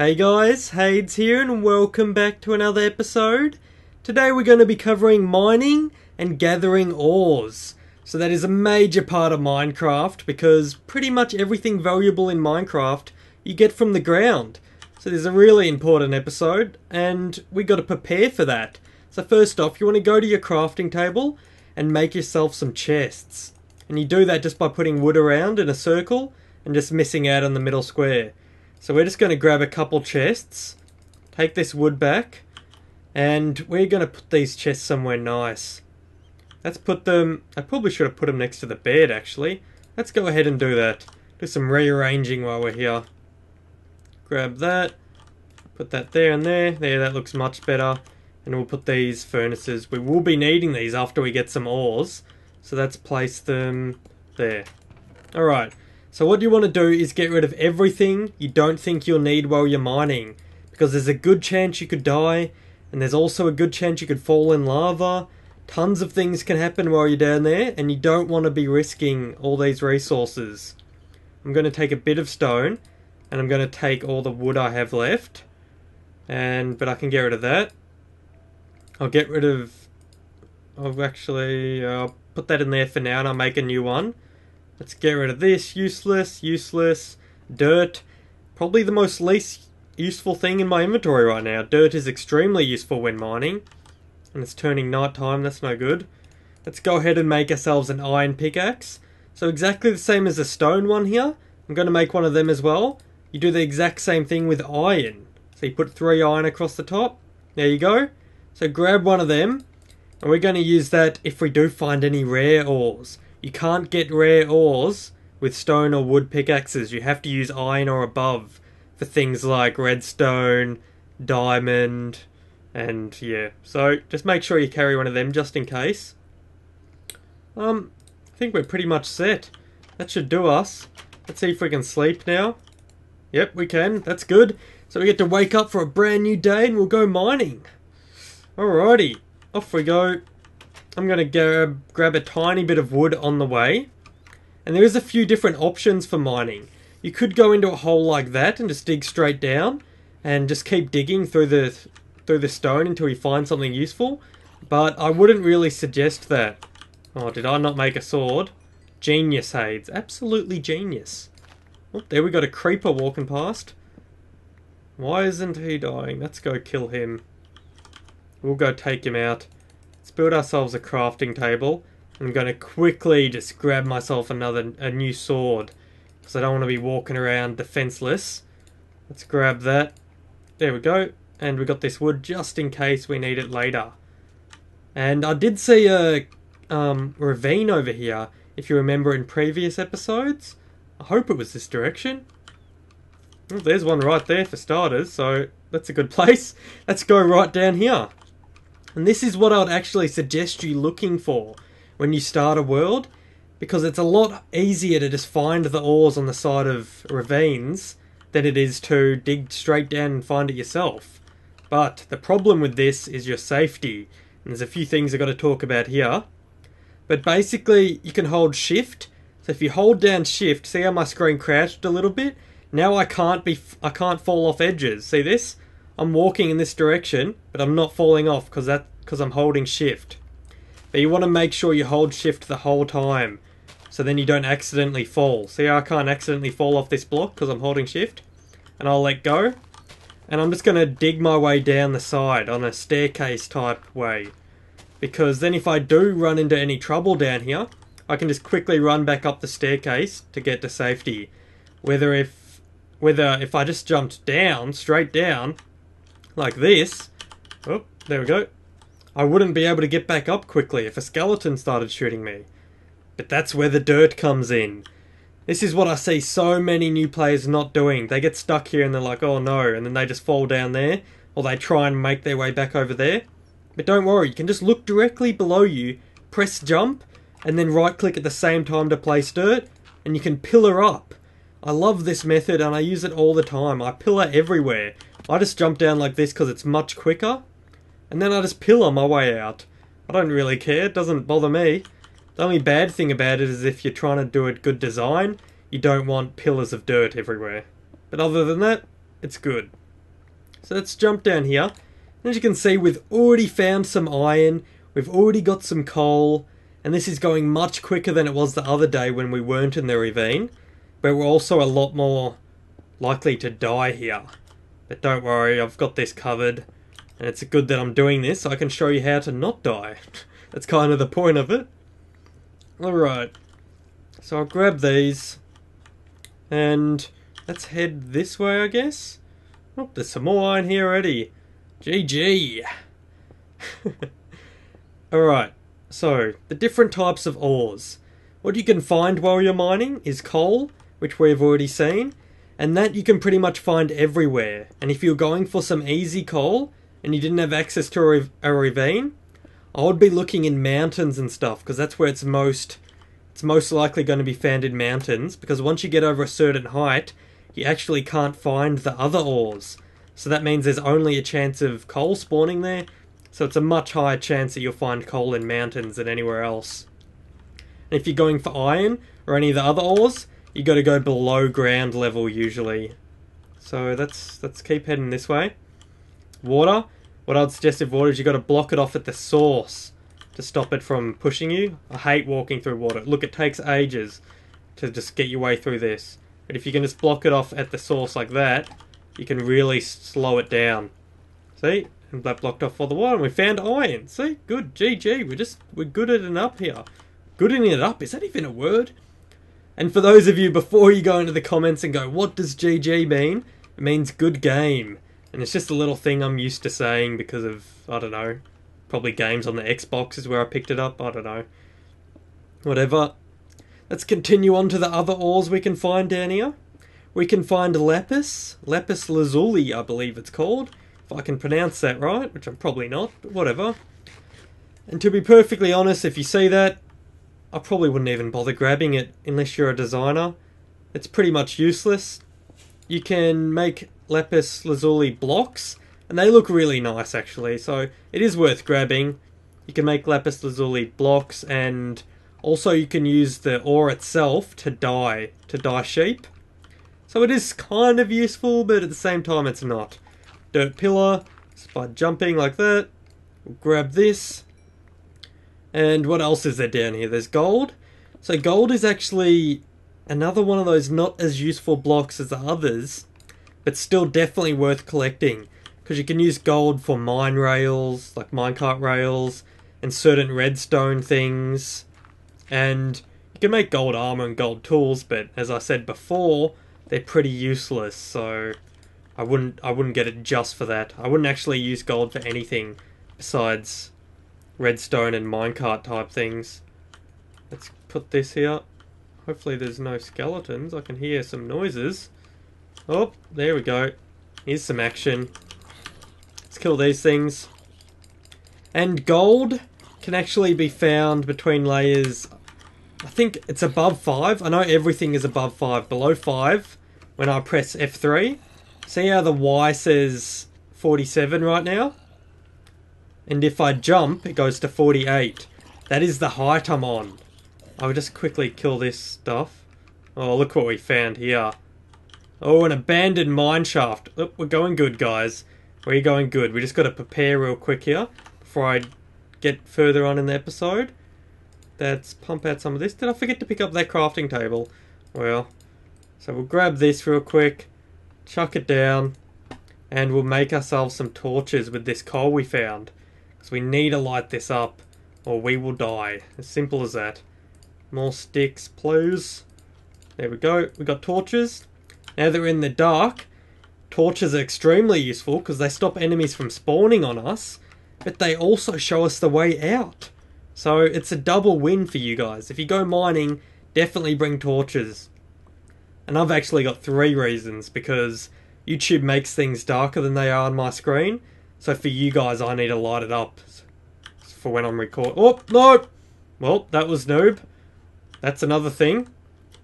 Hey guys, Hades here and welcome back to another episode. Today we're going to be covering mining and gathering ores. So that is a major part of Minecraft because pretty much everything valuable in Minecraft you get from the ground. So this is a really important episode and we got to prepare for that. So first off, you want to go to your crafting table and make yourself some chests. And you do that just by putting wood around in a circle and just missing out on the middle square. So we're just going to grab a couple chests, take this wood back, and we're going to put these chests somewhere nice. Let's put them, I probably should have put them next to the bed actually. Let's go ahead and do that. Do some rearranging while we're here. Grab that, put that there and there. There, that looks much better. And we'll put these furnaces. We will be needing these after we get some ores. So let's place them there. Alright. So what you want to do is get rid of everything you don't think you'll need while you're mining. Because there's a good chance you could die. And there's also a good chance you could fall in lava. Tons of things can happen while you're down there. And you don't want to be risking all these resources. I'm going to take a bit of stone. And I'm going to take all the wood I have left. But I can get rid of that. I'll get rid of... I'll put that in there for now and I'll make a new one. Let's get rid of this. Useless. Dirt. Probably the most least useful thing in my inventory right now. Dirt is extremely useful when mining. And it's turning night time. That's no good. Let's go ahead and make ourselves an iron pickaxe. So exactly the same as the stone one here. I'm going to make one of them as well. You do the exact same thing with iron. So you put 3 iron across the top. There you go. So grab one of them. And we're going to use that if we do find any rare ores. You can't get rare ores with stone or wood pickaxes. You have to use iron or above for things like redstone, diamond, and yeah. So just make sure you carry one of them just in case. I think we're pretty much set. That should do us. Let's see if we can sleep now. Yep, we can. That's good. So we get to wake up for a brand new day and we'll go mining. Alrighty, off we go. I'm going to grab a tiny bit of wood on the way. And there is a few different options for mining. You could go into a hole like that and just dig straight down. And just keep digging through the stone until you find something useful. But I wouldn't really suggest that. Oh, did I not make a sword? Genius, Hades. Absolutely genius. Oh, there we got a creeper walking past. Why isn't he dying? Let's go kill him. We'll go take him out. Let's build ourselves a crafting table. I'm going to quickly just grab myself a new sword. Because I don't want to be walking around defenseless. Let's grab that. There we go. And we got this wood just in case we need it later. And I did see a ravine over here. If you remember in previous episodes. I hope it was this direction. Well, there's one right there for starters. So that's a good place. Let's go right down here. And this is what I would actually suggest you looking for when you start a world, because it's a lot easier to just find the ores on the side of ravines than it is to dig straight down and find it yourself. But the problem with this is your safety, and there's a few things I've got to talk about here. But basically, you can hold shift. So if you hold down shift, see how my screen crouched a little bit? Now I can't fall off edges. See this? I'm walking in this direction, but I'm not falling off because I'm holding shift. But you want to make sure you hold shift the whole time, so then you don't accidentally fall. See how I can't accidentally fall off this block because I'm holding shift? And I'll let go. And I'm just going to dig my way down the side on a staircase type way. Because then if I do run into any trouble down here, I can just quickly run back up the staircase to get to safety. Whether if I just jumped down, straight down, like this, oh, there we go, I wouldn't be able to get back up quickly if a skeleton started shooting me. But that's where the dirt comes in. This is what I see so many new players not doing. They get stuck here and they're like, oh no, and then they just fall down there, or they try and make their way back over there. But don't worry, you can just look directly below you, press jump, and then right click at the same time to place dirt, and you can pillar up. I love this method and I use it all the time. I pillar everywhere. I just jump down like this because it's much quicker. And then I just pillar my way out. I don't really care, it doesn't bother me. The only bad thing about it is if you're trying to do a good design, you don't want pillars of dirt everywhere. But other than that, it's good. So let's jump down here. As you can see, we've already found some iron, we've already got some coal, and this is going much quicker than it was the other day when we weren't in the ravine. But we're also a lot more likely to die here. But don't worry, I've got this covered. And it's good that I'm doing this so I can show you how to not die. That's kind of the point of it. Alright. So I'll grab these. And let's head this way, I guess. Oh, there's some more iron here already. GG. Alright. So, the different types of ores. What you can find while you're mining is coal, which we've already seen. And that you can pretty much find everywhere. And if you're going for some easy coal, and you didn't have access to a ravine, I would be looking in mountains and stuff, because that's where it's most likely going to be found in mountains, because once you get over a certain height, you actually can't find the other ores. So that means there's only a chance of coal spawning there, so it's a much higher chance that you'll find coal in mountains than anywhere else. And if you're going for iron, or any of the other ores, you got to go below ground level usually. So let's keep heading this way. Water. What I'd suggest with water is you got to block it off at the source to stop it from pushing you. I hate walking through water. Look, it takes ages to just get your way through this. But if you can just block it off at the source like that, you can really slow it down. See? And that blocked off all the water. And we found iron. See? Good. GG. We're good at it up here. Gooding it up. Is that even a word? And for those of you, before you go into the comments and go, what does GG mean? It means good game. And it's just a little thing I'm used to saying because of, I don't know, probably games on the Xbox is where I picked it up. I don't know. Whatever. Let's continue on to the other ores we can find down here. We can find lapis lazuli, I believe it's called. If I can pronounce that right, which I'm probably not, but whatever. And to be perfectly honest, if you see that, I probably wouldn't even bother grabbing it unless you're a designer. It's pretty much useless. You can make lapis lazuli blocks, and they look really nice actually, so it is worth grabbing. You can make lapis lazuli blocks, and also you can use the ore itself to dye sheep. So it is kind of useful, but at the same time it's not. Dirt pillar, just by jumping like that. We'll grab this. And what else is there down here? There's gold. So gold is actually another one of those not as useful blocks as the others, but still definitely worth collecting, because you can use gold for mine rails, like minecart rails, and certain redstone things, and you can make gold armor and gold tools, but as I said before, they're pretty useless, so I wouldn't get it just for that. I wouldn't actually use gold for anything besides redstone and minecart type things. Let's put this here. Hopefully there's no skeletons. I can hear some noises. Oh, there we go. Here's some action. Let's kill these things. And gold can actually be found between layers, I think it's above 5. I know everything is above 5. Below 5, when I press F3. See how the Y says 47 right now? And if I jump, it goes to 48. That is the height I'm on. I'll just quickly kill this stuff. Oh, look what we found here. Oh, an abandoned mine shaft. Oh, we're going good, guys. We're going good. We just got to prepare real quick here before I get further on in the episode. Let's pump out some of this. Did I forget to pick up that crafting table? Well, so we'll grab this real quick, chuck it down, and we'll make ourselves some torches with this coal we found. Because we need to light this up, or we will die. As simple as that. More sticks, please. There we go. We got torches. Now that we're in the dark, torches are extremely useful because they stop enemies from spawning on us, but they also show us the way out. So it's a double win for you guys. If you go mining, definitely bring torches. And I've actually got 3 reasons, because YouTube makes things darker than they are on my screen. So for you guys, I need to light it up for when I'm recording. Oh, no! Well, that was noob. That's another thing.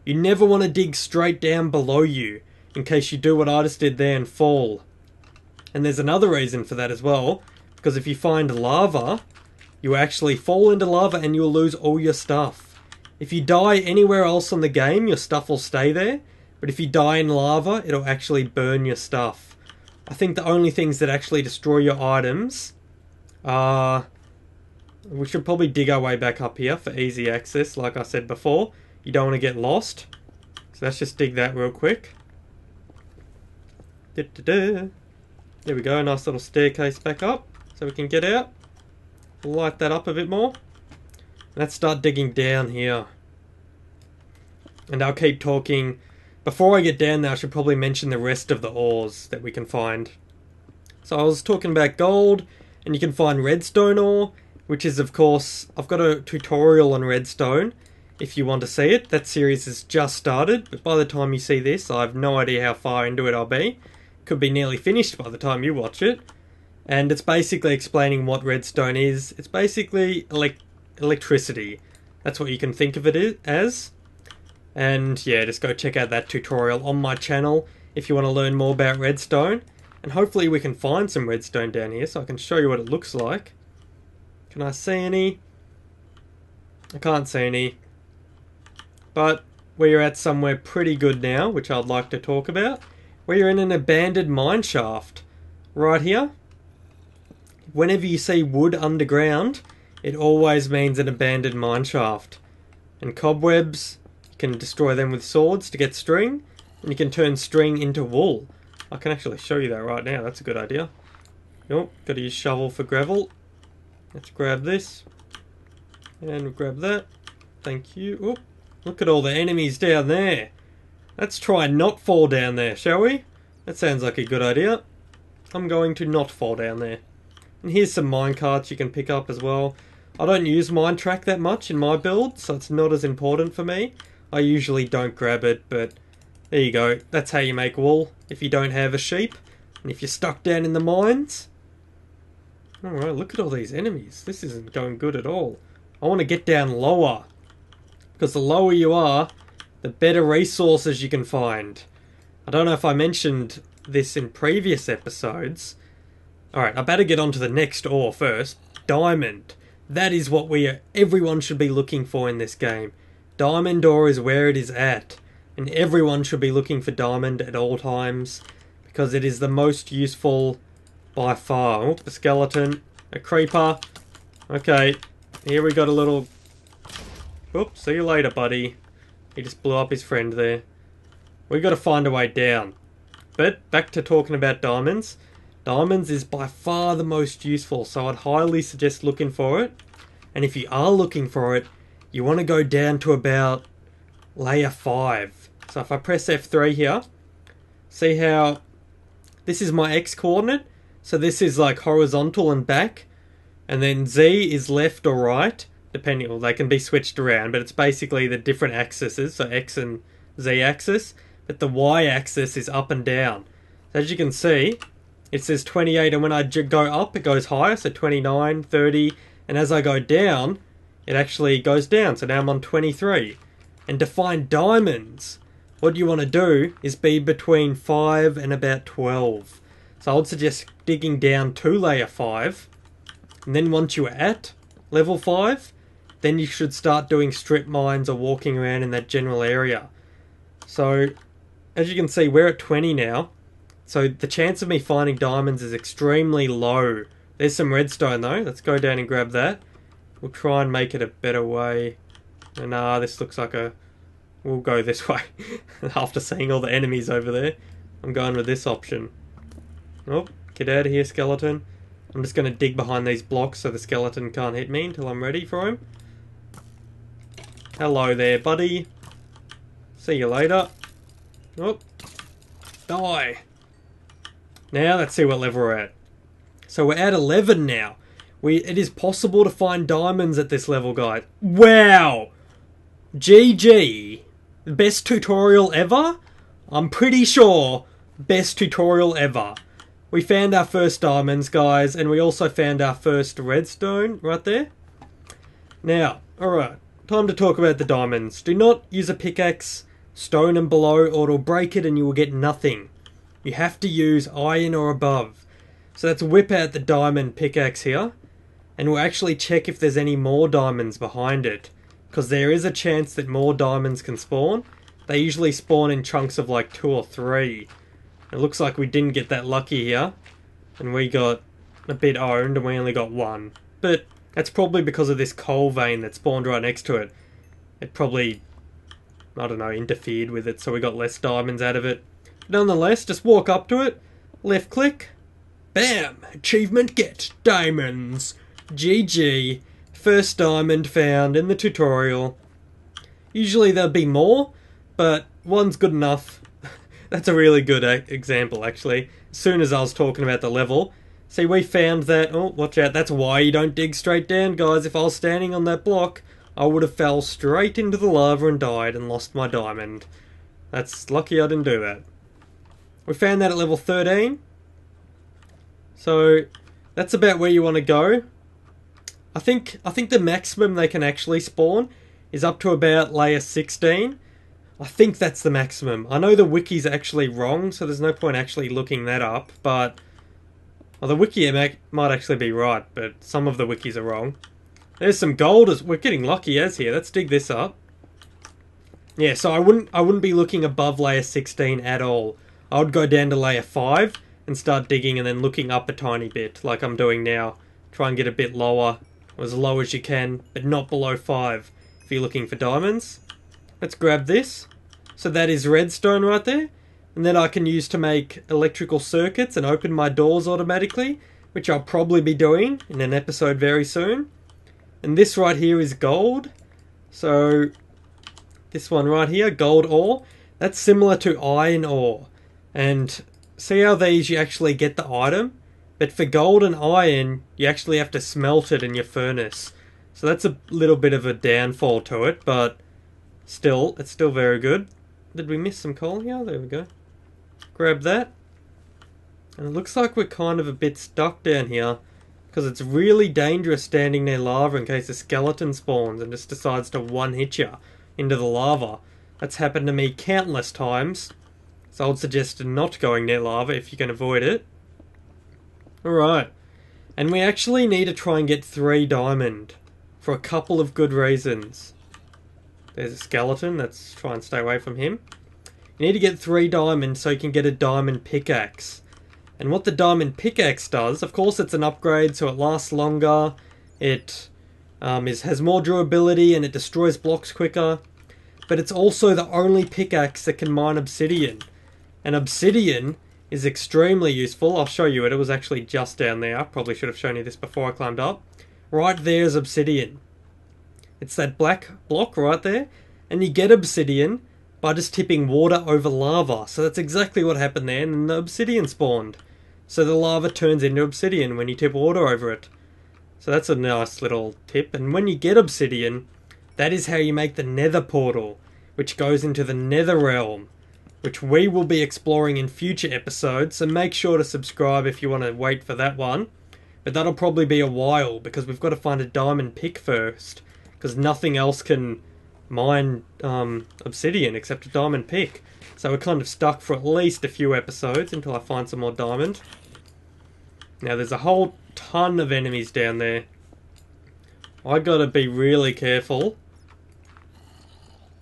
You never want to dig straight down below you, in case you do what I just did there and fall. And there's another reason for that as well, because if you find lava, you actually fall into lava and you'll lose all your stuff. If you die anywhere else on the game, your stuff will stay there, but if you die in lava, it'll actually burn your stuff. I think the only things that actually destroy your items are... We should probably dig our way back up here for easy access, like I said before. You don't want to get lost. So let's just dig that real quick. There we go, nice little staircase back up so we can get out. Light that up a bit more. Let's start digging down here. And I'll keep talking. Before I get down there, I should probably mention the rest of the ores that we can find. So I was talking about gold, and you can find redstone ore, which is, of course, I've got a tutorial on redstone if you want to see it. That series has just started, but by the time you see this, I have no idea how far into it I'll be. Could be nearly finished by the time you watch it. And it's basically explaining what redstone is. It's basically electricity. That's what you can think of it as. And yeah, just go check out that tutorial on my channel if you want to learn more about redstone. And hopefully we can find some redstone down here so I can show you what it looks like. Can I see any? I can't see any. But we're at somewhere pretty good now, which I'd like to talk about. We're in an abandoned mine shaft. Right here. Whenever you see wood underground, it always means an abandoned mine shaft. And cobwebs, you can destroy them with swords to get string. And you can turn string into wool. I can actually show you that right now, that's a good idea. Nope, gotta use shovel for gravel. Let's grab this. And we'll grab that. Thank you. Oop. Look at all the enemies down there. Let's try and not fall down there, shall we? That sounds like a good idea. I'm going to not fall down there. And here's some minecarts you can pick up as well. I don't use mine track that much in my build, so it's not as important for me. I usually don't grab it, but there you go. That's how you make wool if you don't have a sheep. And if you're stuck down in the mines. Alright, look at all these enemies. This isn't going good at all. I want to get down lower. Because the lower you are, the better resources you can find. I don't know if I mentioned this in previous episodes. Alright, I better get on to the next ore first. Diamond. That is what everyone should be looking for in this game. Diamond ore is where it is at. And everyone should be looking for diamond at all times. Because it is the most useful by far. Oh, a skeleton. A creeper. Okay, here we got a little... Oops, see you later, buddy. He just blew up his friend there. We got to find a way down. But back to talking about diamonds. Diamonds is by far the most useful, so I'd highly suggest looking for it. And if you are looking for it, you want to go down to about layer 5. So if I press F3 here, see how this is my X coordinate? So this is like horizontal and back, and then Z is left or right, depending, well, they can be switched around, but it's basically the different axes, so X and Z axis, but the Y axis is up and down. So as you can see, it says 28, and when I go up, it goes higher, so 29, 30, and as I go down, it actually goes down, so now I'm on 23. And to find diamonds, what you want to do is be between 5 and about 12. So I would suggest digging down to layer 5, and then once you're at level 5, then you should start doing strip mines or walking around in that general area. So, as you can see, we're at 20 now, so the chance of me finding diamonds is extremely low. There's some redstone though, let's go down and grab that. We'll try and make it a better way. And this looks like a... We'll go this way. After seeing all the enemies over there, I'm going with this option. Oh, get out of here, skeleton. I'm just going to dig behind these blocks so the skeleton can't hit me until I'm ready for him. Hello there, buddy. See you later. Oh, die. Now let's see what level we're at. So we're at 11 now. It is possible to find diamonds at this level, guys. Wow! GG. Best tutorial ever? I'm pretty sure best tutorial ever. We found our first diamonds, guys, and we also found our first redstone right there. Now, alright, time to talk about the diamonds. Do not use a pickaxe, stone and below, or it'll break it and you will get nothing. You have to use iron or above. So let's whip out the diamond pickaxe here, and we'll actually check if there's any more diamonds behind it, because there is a chance that more diamonds can spawn. They usually spawn in chunks of like 2 or 3. It looks like we didn't get that lucky here, and we got a bit owned and we only got one. But that's probably because of this coal vein that spawned right next to it. It probably, I don't know, interfered with it, so we got less diamonds out of it. But nonetheless, just walk up to it, left click, bam! Achievement get, diamonds! GG. First diamond found in the tutorial. Usually there'll be more, but one's good enough. That's a really good example, actually. As soon as I was talking about the level, see, we found that... Oh, watch out. That's why you don't dig straight down, guys. If I was standing on that block, I would have fell straight into the lava and died and lost my diamond. That's lucky I didn't do that. We found that at level 13. So, that's about where you want to go. I think the maximum they can actually spawn is up to about layer 16. I think that's the maximum. I know the wiki's actually wrong, so there's no point actually looking that up, but... Well, the wiki might actually be right, but some of the wikis are wrong. There's some gold. We're getting lucky as here. Let's dig this up. Yeah, so I wouldn't be looking above layer 16 at all. I would go down to layer 5 and start digging and then looking up a tiny bit, like I'm doing now. Try and get a bit lower, or as low as you can, but not below 5 if you're looking for diamonds. Let's grab this. So that is redstone right there. And then I can use to make electrical circuits and open my doors automatically, which I'll probably be doing in an episode very soon. And this right here is gold. So this one right here, gold ore, that's similar to iron ore. And see how these you actually get the item? But for gold and iron, you actually have to smelt it in your furnace. So that's a little bit of a downfall to it, but still, it's still very good. Did we miss some coal here? There we go. Grab that. And it looks like we're kind of a bit stuck down here, because it's really dangerous standing near lava in case a skeleton spawns and just decides to one-hit you into the lava. That's happened to me countless times, so I would suggest not going near lava if you can avoid it. Alright, and we actually need to try and get 3 diamond for a couple of good reasons. There's a skeleton, let's try and stay away from him. You need to get 3 diamond so you can get a diamond pickaxe. And what the diamond pickaxe does, of course it's an upgrade so it lasts longer, it has more durability and it destroys blocks quicker, but it's also the only pickaxe that can mine obsidian. And obsidian is extremely useful. I'll show you it, it was actually just down there. I probably should have shown you this before I climbed up. Right there is obsidian. It's that black block right there, and you get obsidian by just tipping water over lava. So that's exactly what happened there, and the obsidian spawned. So the lava turns into obsidian when you tip water over it. So that's a nice little tip. And when you get obsidian, that is how you make the nether portal, which goes into the nether realm, which we will be exploring in future episodes. So make sure to subscribe if you want to wait for that one. But that'll probably be a while, because we've got to find a diamond pick first, because nothing else can mine obsidian except a diamond pick. So we're kind of stuck for at least a few episodes until I find some more diamond. Now there's a whole ton of enemies down there. I gotta be really careful.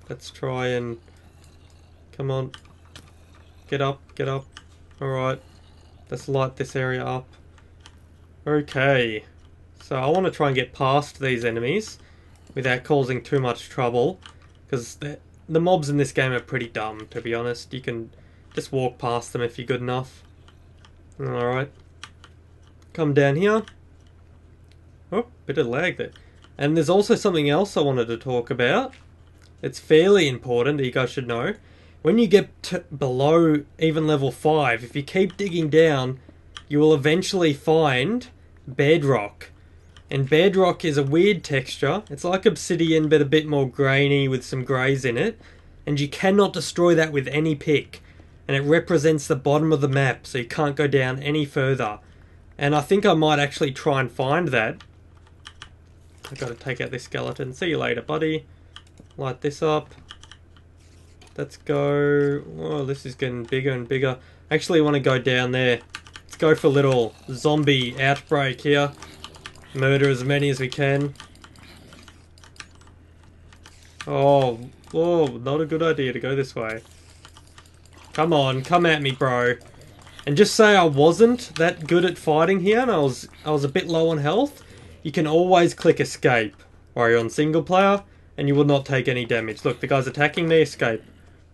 Let's try and... Come on. Get up, get up. Alright. Let's light this area up. Okay. So I want to try and get past these enemies without causing too much trouble, because the mobs in this game are pretty dumb, to be honest. You can just walk past them if you're good enough. Alright. Come down here. Oh, bit of lag there. And there's also something else I wanted to talk about. It's fairly important that you guys should know. When you get below even level 5, if you keep digging down, you will eventually find bedrock. And bedrock is a weird texture. It's like obsidian, but a bit more grainy with some greys in it. And you cannot destroy that with any pick. And it represents the bottom of the map, so you can't go down any further. And I think I might actually try and find that. I've got to take out this skeleton. See you later, buddy. Light this up. Let's go... Oh, this is getting bigger and bigger. I actually want to go down there. Let's go for a little zombie outbreak here. Murder as many as we can. Oh, not a good idea to go this way. Come on, come at me, bro. And just say I wasn't that good at fighting here and I was a bit low on health, you can always click escape while you're on single player and you will not take any damage. Look, the guy's attacking me, escape.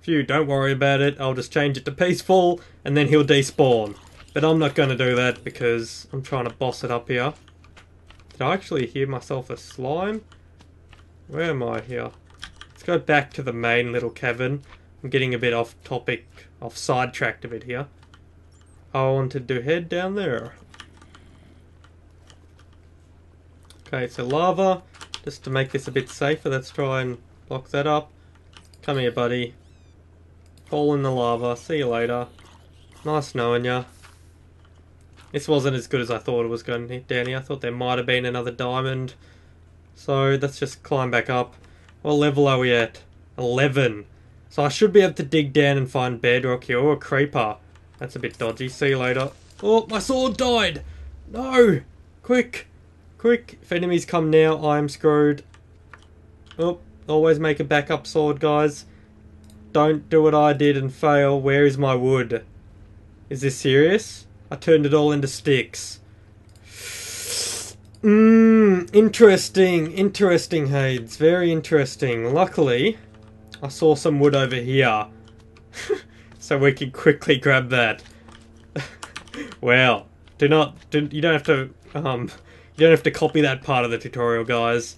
Phew, don't worry about it, I'll just change it to peaceful and then he'll despawn. But I'm not going to do that because I'm trying to boss it up here. Did I actually hear myself a slime? Where am I here? Let's go back to the main little cavern. I'm getting a bit off topic, off sidetracked a bit here. I wanted to head down there. Okay, so lava. Just to make this a bit safer, let's try and block that up. Come here, buddy. Fall in the lava. See you later. Nice knowing ya. This wasn't as good as I thought it was going to hit down here. I thought there might have been another diamond. So let's just climb back up. What level are we at? 11. So I should be able to dig down and find bedrock here. Or a creeper. That's a bit dodgy. See you later. Oh, my sword died! No! Quick! Quick! If enemies come now, I'm screwed. Oh, always make a backup sword, guys. Don't do what I did and fail. Where is my wood? Is this serious? I turned it all into sticks. Interesting. Interesting, Hades. Very interesting. Luckily, I saw some wood over here. So we can quickly grab that. Well, you don't have to copy that part of the tutorial, guys.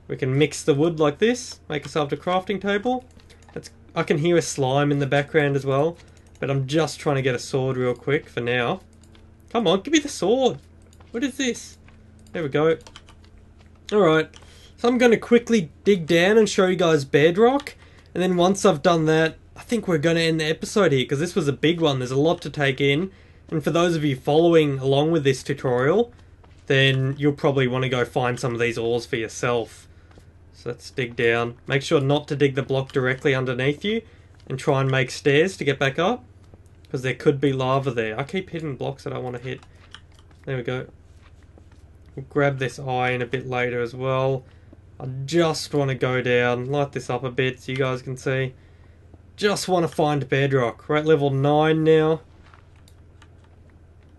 We can mix the wood like this, make ourselves a crafting table. I can hear a slime in the background as well, but I'm just trying to get a sword real quick for now. Come on, give me the sword. What is this? There we go. Alright, so I'm going to quickly dig down and show you guys bedrock, and then once I've done that, I think we're going to end the episode here, because this was a big one. There's a lot to take in, and for those of you following along with this tutorial, then you'll probably want to go find some of these ores for yourself. So let's dig down. Make sure not to dig the block directly underneath you, and try and make stairs to get back up, because there could be lava there. I keep hitting blocks that I want to hit. There we go. We'll grab this iron a bit later as well. I just want to go down, light this up a bit so you guys can see. Just want to find bedrock. We're at level 9 now.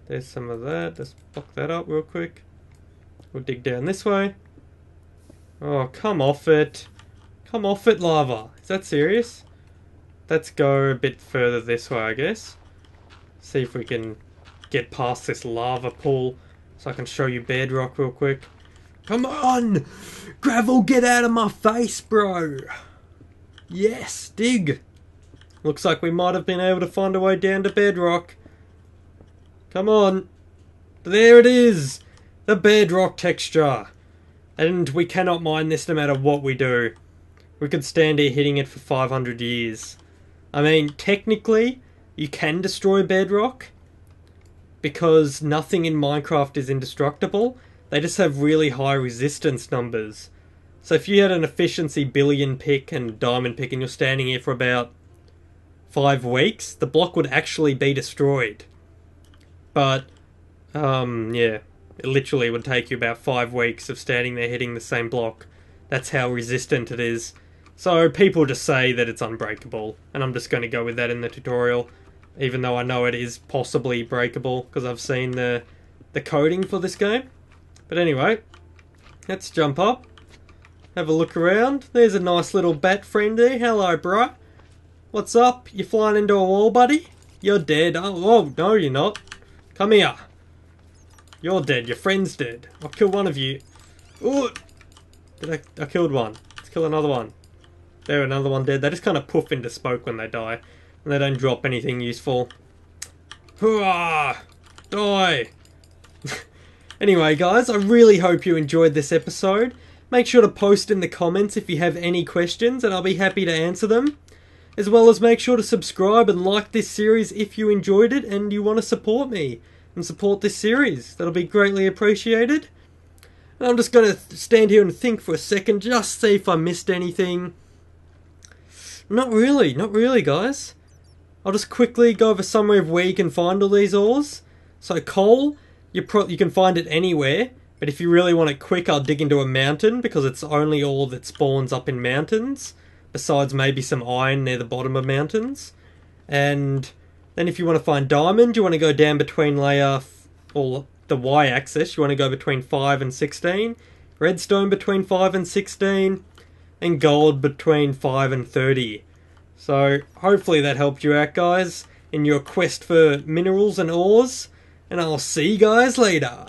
There's some of that. Let's block that up real quick. We'll dig down this way. Oh, come off it. Come off it, lava. Is that serious? Let's go a bit further this way, I guess. See if we can get past this lava pool so I can show you bedrock real quick. Come on! Gravel, get out of my face, bro! Yes, dig! Looks like we might have been able to find a way down to bedrock. Come on. There it is! The bedrock texture. And we cannot mine this no matter what we do. We could stand here hitting it for 500 years. I mean, technically, you can destroy bedrock, because nothing in Minecraft is indestructible. They just have really high resistance numbers. So if you had an efficiency billion pick and diamond pick and you're standing here for about 5 weeks, the block would actually be destroyed. But, yeah, it literally would take you about 5 weeks of standing there hitting the same block. That's how resistant it is. So people just say that it's unbreakable, and I'm just going to go with that in the tutorial, even though I know it is possibly breakable, because I've seen the coding for this game. But anyway, let's jump up, have a look around. There's a nice little bat friend there. Hello, bruh. What's up? You flying into a wall, buddy? You're dead. Oh, no, you're not. Come here. You're dead. Your friend's dead. I'll kill one of you. Ooh. I killed one. Let's kill another one. There, another one dead. They just kind of poof into smoke when they die, and they don't drop anything useful. Hurrah! Die! Anyway, guys, I really hope you enjoyed this episode. Make sure to post in the comments if you have any questions, and I'll be happy to answer them. As well as make sure to subscribe and like this series if you enjoyed it and you want to support me and support this series. That'll be greatly appreciated. And I'm just going to stand here and think for a second, just see if I missed anything. Not really, guys. I'll just quickly go over somewhere of where you can find all these ores. So coal, you can find it anywhere, but if you really want it quick, I'll dig into a mountain, because it's only ore that spawns up in mountains, besides maybe some iron near the bottom of mountains. And Then if you want to find diamond, you want to go down between layer, or the y-axis, you want to go between 5 and 16. Redstone between 5 and 16. And gold between 5 and 30. So hopefully that helped you out, guys, in your quest for minerals and ores. And I'll see you guys later.